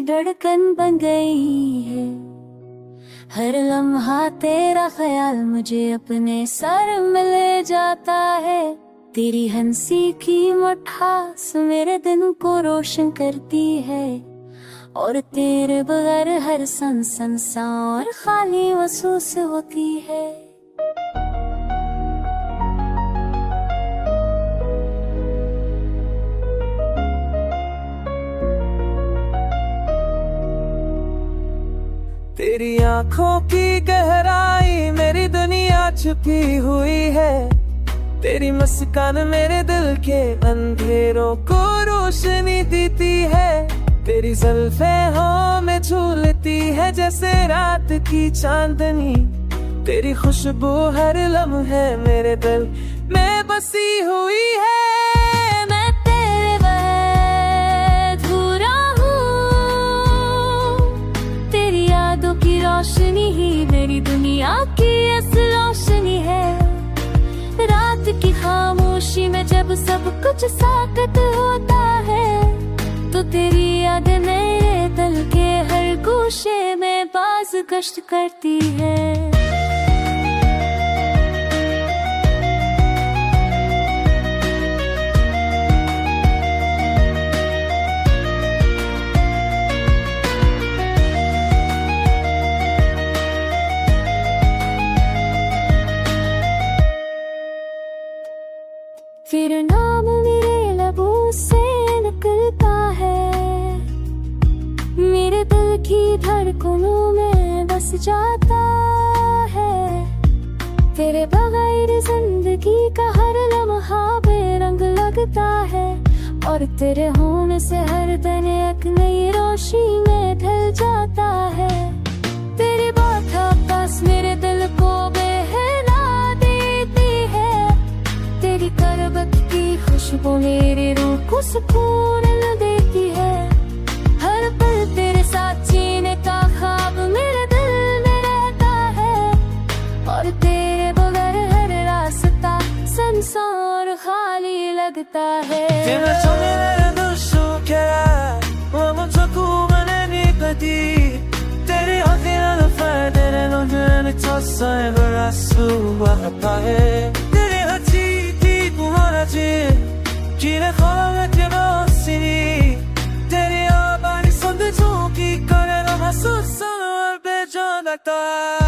धड़कन बन गई है। हर लम्हा तेरा ख्याल मुझे अपने सर में ले जाता है। तेरी हंसी की मिठास मेरे दिन को रोशन करती है, और तेरे बगैर हर सन और खाली महसूस होती है। तेरी आंखों की गहराई मेरी दुनिया छुपी हुई है। तेरी मुस्कान मेरे दिल के अंधेरों को रोशनी देती है। तेरी जुल्फें हों में झूलती है जैसे रात की चांदनी। तेरी खुशबू हर लम्हे मेरे दिल में बसी हुई है। मैं तेरे बगैर अधूरा हूँ। तेरी यादों की रोशनी ही मेरी दुनिया की असल रोशनी है। रात की खामोशी में जब सब कुछ साकत होता है, तो तेरी याद मेरे दिल के हर गोशे में बाज गश्त करती है। फिर नाम मेरे लबों से निकलता है, मेरे दिल की धड़कनों में बस जाता है। तेरे बगैर जिंदगी का हर लम्हा बेरंग लगता है, और तेरे होने से हर दिन एक नई रोशनी में ढल जाता है। तेरी बात बस मेरे दिल को बहला देती है। तेरी करवत की खुशबू मेरी रूह को सुकून देती है। हर पल तेरे साथ जीने का ख्वाब मेरे दिल में रहता है, और तेरे बगैर हर रास्ता संसार खाली लगता है। तेरे जीने ख्वाब के रोशनी तेरी आवाज़ सुन चुकी करे ना महसूस और बेजान लगता है।